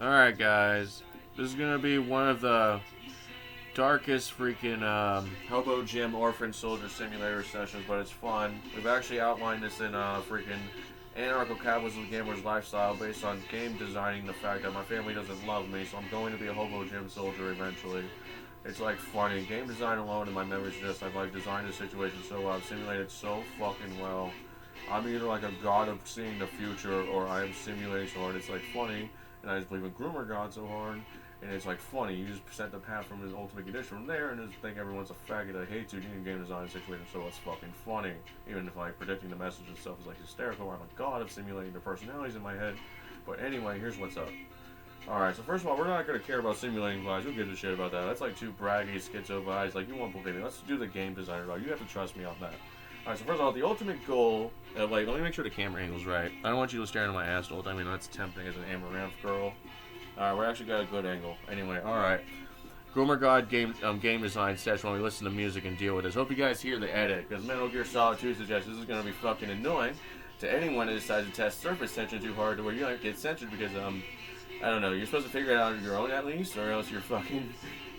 Alright, guys. This is gonna be one of the darkest freaking Hobo Gym Orphan Soldier Simulator sessions, but it's fun. We've actually outlined this in freaking anarcho-capitalist gamer's lifestyle based on game designing the fact that my family doesn't love me, so I'm going to be a Hobo Gym Soldier eventually. It's like funny. Game design alone in my memories just I've like designed the situation so well. I've simulated so fucking well. I'm either like a god of seeing the future or I am simulating so hard. It's like funny. And I just believe in Groomer God so hard, and it's like funny. You just present the path from his ultimate condition from there, and just think everyone's a faggot that hates you. You need game design situation, so it's fucking funny. Even if like predicting the message itself is like hysterical, I'm a god of simulating the personalities in my head. But anyway, here's what's up. Alright, so first of all, we're not going to care about simulating vibes. Who gives a shit about that? That's like too braggy, schizo vibes. Like, you want to believe me. Let's do the game designer route. You have to trust me on that. Alright, so first of all, the ultimate goal, like, let me make sure the camera angle's right. I don't want you to stare into my ass the whole time. I mean, that's tempting as an amaranth girl. Alright, we actually got a good angle. Anyway, alright. Groomer God game design session when we listen to music and deal with this. Hope you guys hear the edit, because Metal Gear Solid 2 suggests this is going to be fucking annoying to anyone that decides to test surface tension too hard to where you might get censored because, I don't know, you're supposed to figure it out on your own at least, or else you're fucking,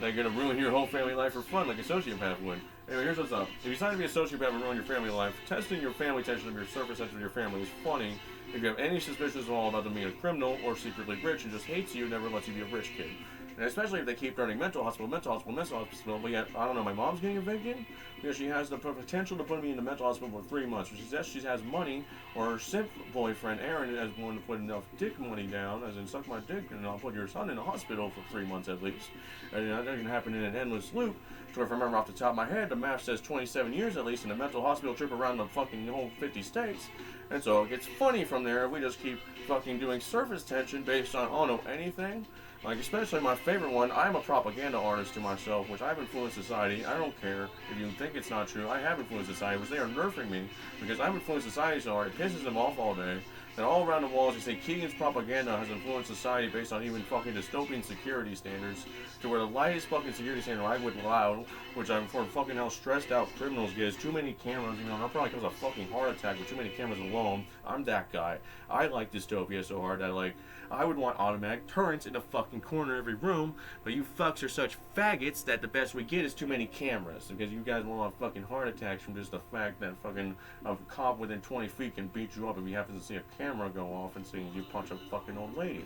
like, gonna ruin your whole family life for fun like a sociopath would. Anyway, here's what's up. If you decide to be a sociopath and ruin your family life, testing your family tension of your surface tension of your family is funny if you have any suspicions at all about them being a criminal or secretly rich and just hates you, never lets you be a rich kid. And especially if they keep running mental hospital, but yet, I don't know, my mom's getting evicted because she has the potential to put me in the mental hospital for 3 months. She says she has money, or her simp boyfriend, Aaron, has wanted to put enough dick money down, as in suck my dick, and I'll put your son in the hospital for 3 months at least. And that can happen in an endless loop. So if I remember off the top of my head, the math says 27 years at least in a mental hospital trip around the fucking whole 50 states. And so it gets funny from there if we just keep fucking doing surface tension based on, I don't know, anything. Like, especially my favorite one, I'm a propaganda artist to myself, which I've influenced society. I don't care if you think it's not true. I have influenced society, which they are nerfing me, because I've influenced society so hard, it pisses them off all day. And all around the walls, you say Keegan's propaganda has influenced society based on even fucking dystopian security standards, to where the lightest fucking security standard I would allow, which I'm for fucking how stressed out criminals get, is too many cameras. You know, I'll probably cause a fucking heart attack with too many cameras alone. I'm that guy. I like dystopia so hard that, like, I would want automatic turrets in the fucking corner of every room, but you fucks are such faggots that the best we get is too many cameras, because you guys will have fucking heart attacks from just the fact that fucking a cop within 20 feet can beat you up if he happens to see a camera go off and seeing you punch a fucking old lady.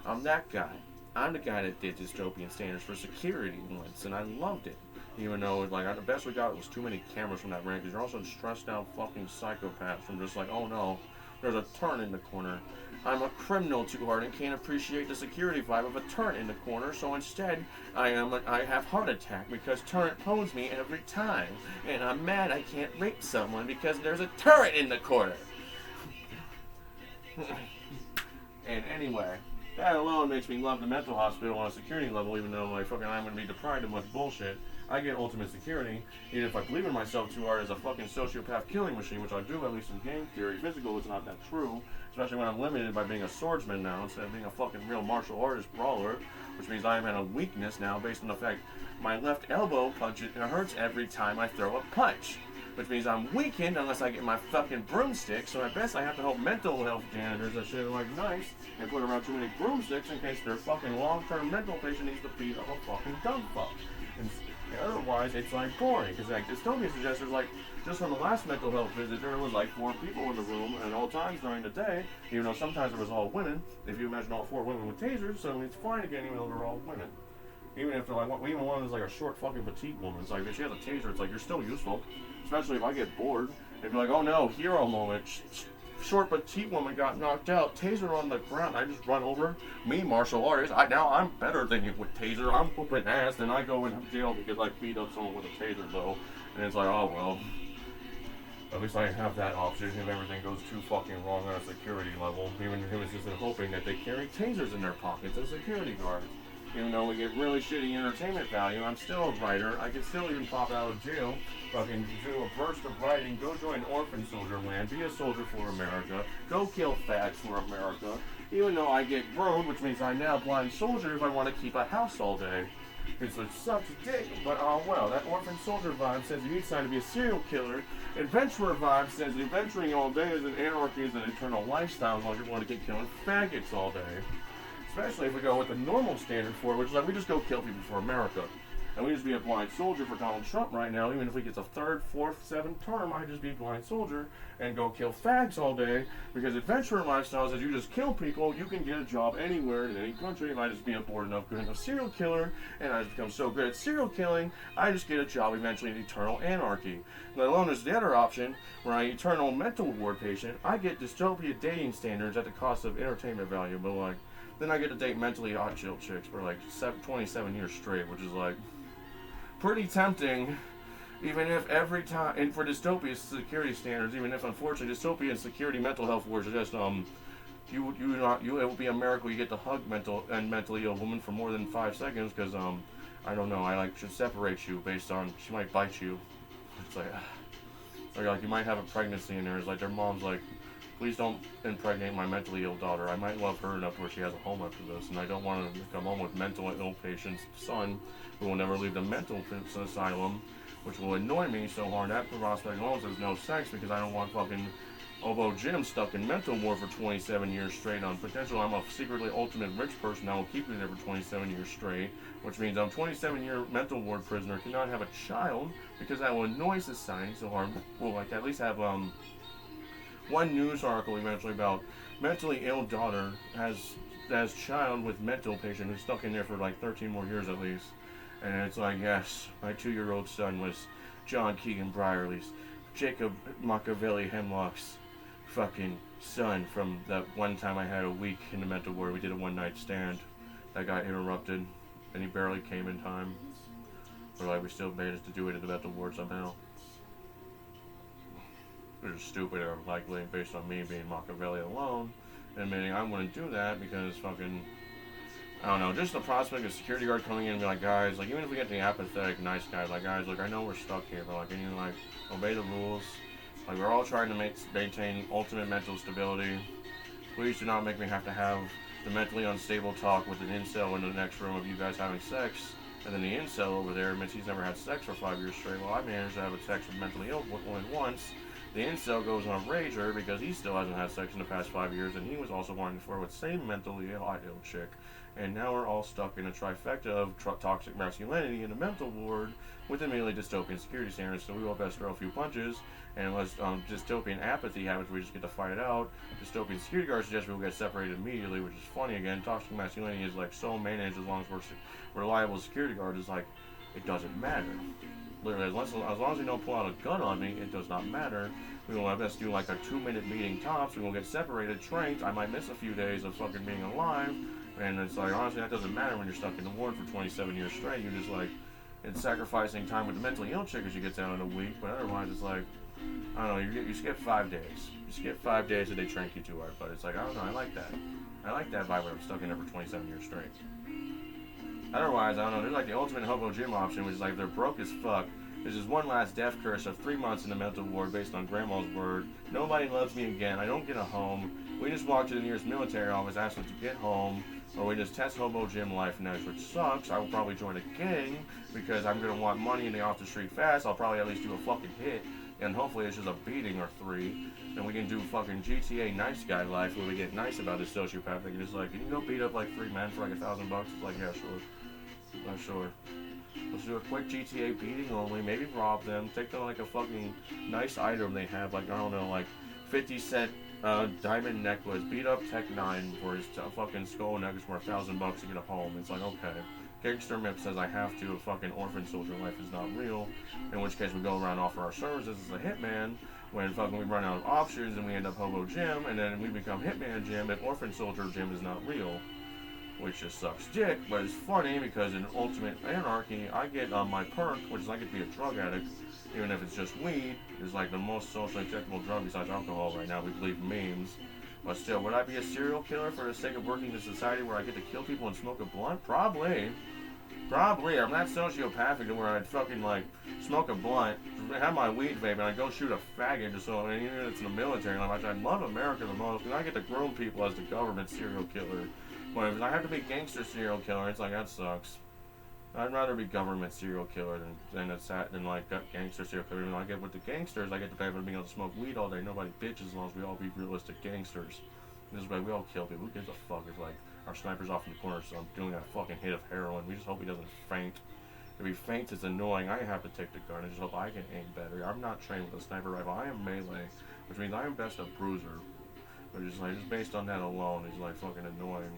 I'm that guy. I'm the guy that did dystopian standards for security once, and I loved it. Even though, like, the best we got was too many cameras from that rant, because you're also stressed out fucking psychopaths from just like, oh no, there's a turn in the corner. I'm a criminal too hard and can't appreciate the security vibe of a turret in the corner, so instead I have heart attack because turret phones me every time, and I'm mad I can't rape someone because there's a turret in the corner. And anyway, that alone makes me love the mental hospital on a security level, even though like fucking I'm gonna be deprived of much bullshit. I get ultimate security, even if I believe in myself too hard as a fucking sociopath killing machine, which I do at least in game theory. Physical is not that true, especially when I'm limited by being a swordsman now instead of being a fucking real martial artist brawler, which means I am at a weakness now based on the fact my left elbow punch it hurts every time I throw a punch. Which means I'm weakened unless I get my fucking broomstick, so at best I have to help mental health janitors that shit are like nice and put around too many broomsticks in case their fucking long-term mental patient needs to beat up a fucking dumb fuck. And otherwise, it's like boring, because like dystopia suggests there's like, just from the last mental health visit, there was like 4 people in the room at all times during the day, even though sometimes it was all women. If you imagine all 4 women with tasers, so it's fine again, even though they're all women. Even if they're like, even one is like a short fucking petite woman, it's like, if she has a taser, it's like, you're still useful. Especially if I get bored. They'd be like, oh no, hero moment. Short petite woman got knocked out, taser on the ground. I just run over. Me, martial artist. Now I'm better than you with taser. I'm whooping ass, and I go in jail because I beat up someone with a taser though. And it's like, oh well. At least I have that option if everything goes too fucking wrong on a security level. Even if it was just hoping that they carry tasers in their pockets as security guards. Even though we get really shitty entertainment value, I'm still a writer. I can still even pop out of jail, fucking do a burst of writing, go join Orphan Soldier Land, be a soldier for America, go kill fags for America. Even though I get grown, which means I'm now a blind soldier if I want to keep a house all day. It's a sucks dick, but oh well. That Orphan Soldier vibe says you need time to be a serial killer. Adventurer vibe says adventuring all day is an anarchy, is an eternal lifestyle as long as you want to get killing faggots all day. Especially if we go with the normal standard for it, which is like we just go kill people for America. And we just be a blind soldier for Donald Trump right now. Even if we get a third, fourth, seventh term, I'd just be a blind soldier and go kill fags all day. Because adventure lifestyle says you just kill people, you can get a job anywhere in any country. If I just be a bored enough, good enough serial killer, and I just become so good at serial killing, I just get a job eventually in eternal anarchy. Let alone there's the other option, where I'm an eternal mental ward patient, I get dystopia dating standards at the cost of entertainment value, but like, then I get to date mentally hot chill chicks for like 27 years straight, which is like pretty tempting, even if every time, and for dystopia security standards, even if unfortunately dystopia and security mental health wars are just it will be a miracle you get to hug mentally ill woman for more than 5 seconds, because I don't know, I like should separate you based on she might bite you. It's like, or like you might have a pregnancy in there. It's like their mom's like, please don't impregnate my mentally ill daughter. I might love her enough where she has a home after this, and I don't want to come home with mentally ill patient's son who will never leave the mental asylum, which will annoy me so hard. That prospect alone says no sex, because I don't want fucking Obo Jim stuck in mental ward for 27 years straight on potential. I'm a secretly ultimate rich person that will keep me there for 27 years straight, which means I'm 27-year mental ward prisoner, cannot have a child, because that will annoy society so hard. We'll like at least have one news article eventually about mentally ill daughter has child with mental patient who's stuck in there for like 13 more years at least. And it's like, yes, my 2-year-old son was John Keegan Brierly's, Jacob Machiavelli Hemlock's fucking son from that one time I had a week in the mental ward. We did a one-night stand that got interrupted, and he barely came in time. But like, we still managed to do it in the mental ward somehow. Which is stupid or likely based on me being Machiavelli alone, and admitting I wouldn't do that because fucking, I don't know, just the prospect of security guard coming in and be like, guys, like, even if we get the apathetic nice guys, like, guys, look, I know we're stuck here, but like, can you like obey the rules? Like, we're all trying to maintain ultimate mental stability. Please do not make me have to have the mentally unstable talk with an incel in the next room of you guys having sex, and then the incel over there admits he's never had sex for 5 years straight. Well, I managed to have a sex with mentally ill woman once. The incel goes on a rager because he still hasn't had sex in the past 5 years, and he was also wanting to flirt with the same mentally ill chick. And now we're all stuck in a trifecta of toxic masculinity in a mental ward with immediately dystopian security standards, so we all best throw a few punches. And unless dystopian apathy happens, we just get to fight it out. Dystopian security guards suggest we'll get separated immediately, which is funny again. Toxic masculinity is like so managed as long as we're reliable security guards, is like, it doesn't matter. Literally, as long as they don't pull out a gun on me, it does not matter. We will have us do like a 2-minute meeting tops. We will get separated, trained. I might miss a few days of fucking being alive. And it's like, honestly, that doesn't matter when you're stuck in the ward for 27 years straight. You're just like, it's sacrificing time with the mentally ill chick as you get down in a week. But otherwise, it's like, I don't know, you skip 5 days. You skip 5 days and they trank you too hard. But it's like, I don't know, I like that. I like that vibe when I'm stuck in there for 27 years straight. Otherwise, I don't know, there's like the ultimate hobo gym option, which is like, they're broke as fuck. There's just one last death curse of 3 months in the mental ward based on grandma's word. Nobody loves me again. I don't get a home. We just walk to the nearest military office, ask them to get home, or we just test hobo gym life next, which sucks. I will probably join a gang because I'm going to want money in the off the street fast. I'll probably at least do a fucking hit, and hopefully it's just a beating or 3. And we can do fucking GTA nice guy life where we get nice about this sociopath thing. Just like, can you go beat up like 3 men for like $1,000? It's like, yeah, sure. Not sure. Let's do a quick GTA beating only, maybe rob them, take them like a fucking nice item they have, like, I don't know, like 50-cent diamond necklace, beat up Tech 9 for his fucking skull necklace for $1,000 to get a home. It's like, okay. Gangster Mip says I have to, fucking Orphan Soldier life is not real, in which case we go around and offer our services as a hitman, when fucking we run out of options and we end up Hobo Jim, and then we become Hitman Jim, and Orphan Soldier Jim is not real. Which just sucks dick, but it's funny because in Ultimate Anarchy, I get my perk, which is I get to be a drug addict, even if it's just weed, is like the most socially acceptable drug besides alcohol right now, we believe memes. But still, would I be a serial killer for the sake of working in a society where I get to kill people and smoke a blunt? Probably. I'm not sociopathic to where I'd fucking like smoke a blunt, have my weed vape, and I'd go shoot a faggot just so, and even if it's in the military, like, I love America the most, because I get to groom people as the government serial killer. But if I have to be gangster serial killer, it's like, that sucks. I'd rather be government serial killer than like gangster serial killer. When I get with the gangsters, I get the benefit of being able to smoke weed all day. Nobody bitches as long as we all be realistic gangsters. This is why we all kill people. Who gives a fuck? It's like, Our sniper's off in the corner, so I'm doing a fucking hit of heroin. We just hope he doesn't faint. If he faints, it's annoying. I have to take the gun. I just hope I can aim better. I'm not trained with a sniper rifle. I am melee, which means I am best a bruiser. But just based on that alone, it's like fucking annoying.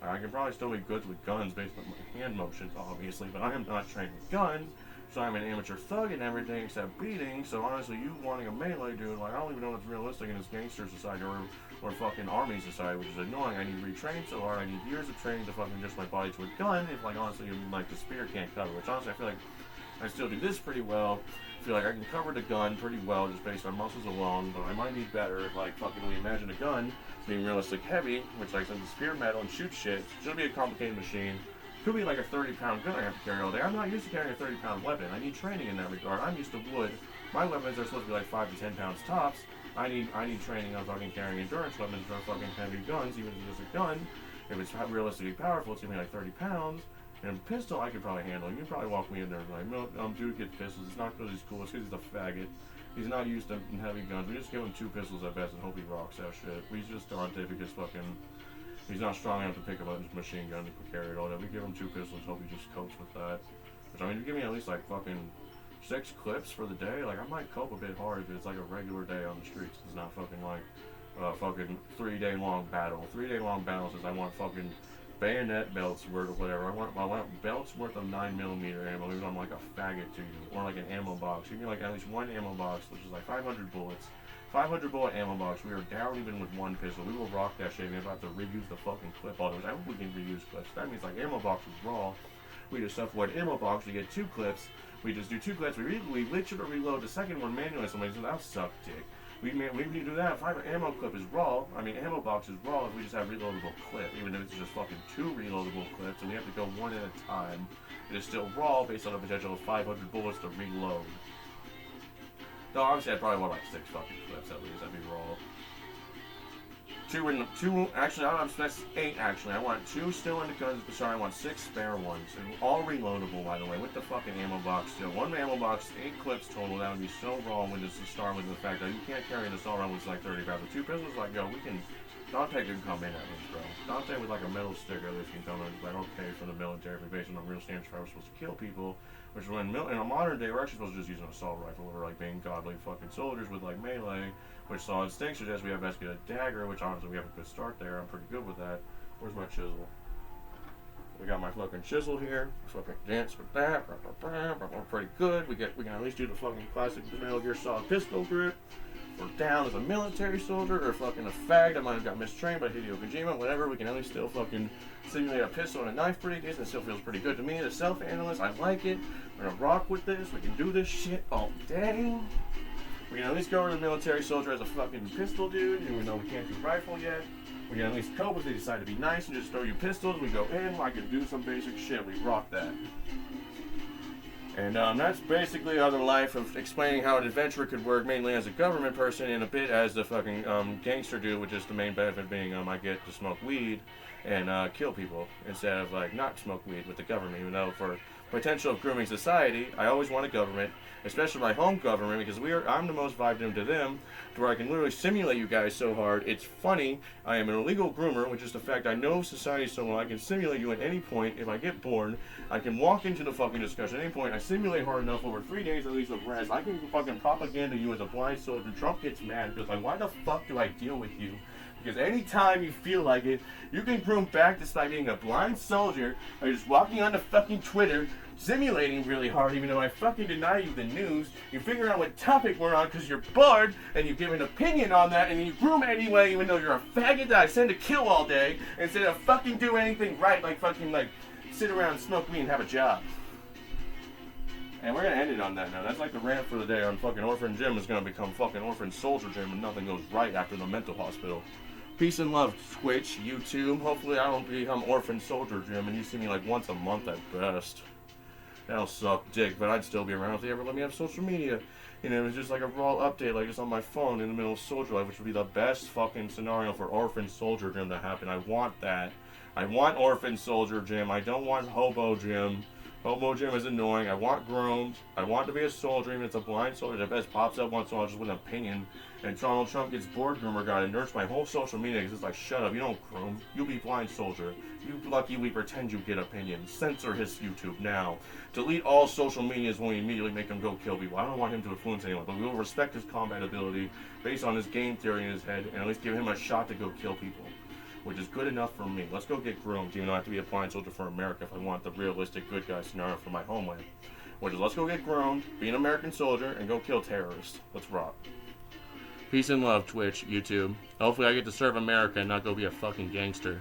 I can probably still be good with guns based on my hand motions, obviously, but I am not trained with guns. So I'm an amateur thug and everything except beating. So honestly, you wanting a melee dude, like I don't even know if it's realistic in this gangster society or fucking army society, which is annoying. I need to retrain so hard. I need years of training to fucking just my body to a gun. If like honestly, like the spear can't cover, which honestly I feel like I still do this pretty well. I feel like I can cover the gun pretty well just based on muscles alone, but I might need better if like fucking we imagine a gun being realistic heavy, which like since it's spear metal and shoot shit, it's gonna be a complicated machine. Could be like a 30-pound gun I have to carry all day. I'm not used to carrying a 30-pound weapon. I need training in that regard. I'm used to wood. My weapons are supposed to be like 5 to 10 pounds tops. I need training on fucking carrying endurance weapons for fucking heavy guns, even if it's just a gun. If it's realistically powerful, it's gonna be like 30 pounds. And a pistol I could probably handle. You can probably walk me in there and like, no, dude gets pistols. It's not because he's cool. It's because he's a faggot. He's not used to heavy guns. We just give him 2 pistols at best and hope he rocks that shit. We just Dante because fucking he's not strong enough to pick up a machine gun to carry it all day. We give him 2 pistols, hope he just copes with that. Which I mean, you give me at least like fucking 6 clips for the day. Like I might cope a bit hard if it's like a regular day on the streets. It's not fucking like fucking 3-day long battle. 3-day long battle says I want fucking bayonet belts worth of whatever. I want belts worth of 9mm ammo, even though I'm like a faggot to you. Or like an ammo box. You can like at least 1 ammo box, which is like 500 bullets. 500 bullet ammo box. We are down even with 1 pistol. We will rock that shit. We have to reuse the fucking clip. All those. I hope we can reuse clips. That means like ammo box is raw. We just stuff one ammo box. We get 2 clips. We just do 2 clips. We literally reload the second one manually. Somebody says that'll suck dick. We need to do that. If I have an ammo clip is raw, I mean ammo box is raw if we just have reloadable clip, even if it's just fucking 2 reloadable clips and we have to go 1 at a time. It is still raw based on a potential of 500 bullets to reload. No, obviously I'd probably want like 6 fucking clips at least, that'd be raw. 2 actually that's 8 actually. I want 2 still in the guns, sorry, I want 6 spare ones. And all reloadable by the way, with the fucking ammo box still. 1 ammo box, 8 clips total, that would be so raw when it's to start with the fact that you can't carry an assault rifle with like 30 pounds. With 2 pistols, like yo, we can Dante can come in at least, bro. Dante with like a metal stick at least can come in. It's like okay for the military, but based on real standards, we're supposed to kill people. Which when in a modern day, we're actually supposed to just use an assault rifle. We're like being godly fucking soldiers with like melee, which solid stinks suggests we have best get a dagger, which honestly we have a good start there. I'm pretty good with that. Where's my chisel? We got my fucking chisel here. Fucking dance with that. We're pretty good. We can at least do the fucking classic Metal Gear Solid pistol grip. We're down as a military soldier or fucking a fag that might have got mistrained by Hideo Kojima, whatever. We can at least still fucking simulate a pistol and a knife pretty decent. It still feels pretty good to me as a self-analyst. I like it. We're gonna rock with this. We can do this shit all day. We can at least go to the military soldier as a fucking pistol dude, even though we can't do rifle yet. We can at least cope if they decide to be nice and just throw you pistols. We go in, I can do some basic shit. We rock that. And that's basically other life of explaining how an adventurer could work, mainly as a government person and a bit as the fucking gangster dude, with just the main benefit being I get to smoke weed and kill people instead of like not smoke weed with the government, even though for potential of grooming society, I always want a government, especially my home government, because I'm the most vibed into them, to where I can literally simulate you guys so hard. It's funny. I am an illegal groomer, which is the fact I know society so well. I can simulate you at any point. If I get bored, I can walk into the fucking discussion at any point. I simulate hard enough over 3 days at least of rest. I can fucking propaganda you as a blind soldier. Trump gets mad because like, why the fuck do I deal with you? Because anytime you feel like it, you can groom back this by being a blind soldier or just walking on the fucking Twitter, simulating really hard, even though I fucking deny you the news. You figure out what topic we're on because you're bored, and you give an opinion on that, and you groom anyway, even though you're a faggot that I send to kill all day, instead of fucking do anything right, like fucking like sit around, smoke weed, and have a job. And we're gonna end it on that now. That's like the rant for the day on fucking Orphan Jim is gonna become fucking Orphan Soldier Jim, and nothing goes right after the mental hospital. Peace and love, Twitch, YouTube. Hopefully I don't become Orphan Soldier Jim and you see me like once a month at best. That'll suck dick, but I'd still be around if they ever let me have social media. You know, it was just like a raw update, like just on my phone in the middle of Soldier Life, which would be the best fucking scenario for Orphan Soldier Jim to happen. I want that. I want Orphan Soldier Jim. I don't want Hobo Jim. Hobo Jim is annoying. I want groomed. I want to be a soldier, even if it's a blind soldier that best pops up once in a while just with an opinion. And Donald Trump gets bored groomer guy and nurse my whole social media because it's like, shut up, you don't groom. You be blind soldier. You lucky we pretend you get opinions. Censor his YouTube now. Delete all social medias when we immediately make him go kill people. I don't want him to influence anyone, but we will respect his combat ability based on his game theory in his head and at least give him a shot to go kill people. Which is good enough for me. Let's go get groomed, even though I have to be a blind soldier for America if I want the realistic good guy scenario for my homeland. Which is, let's go get groomed, be an American soldier, and go kill terrorists. Let's rock. Peace and love, Twitch, YouTube. Hopefully I get to serve America and not go be a fucking gangster.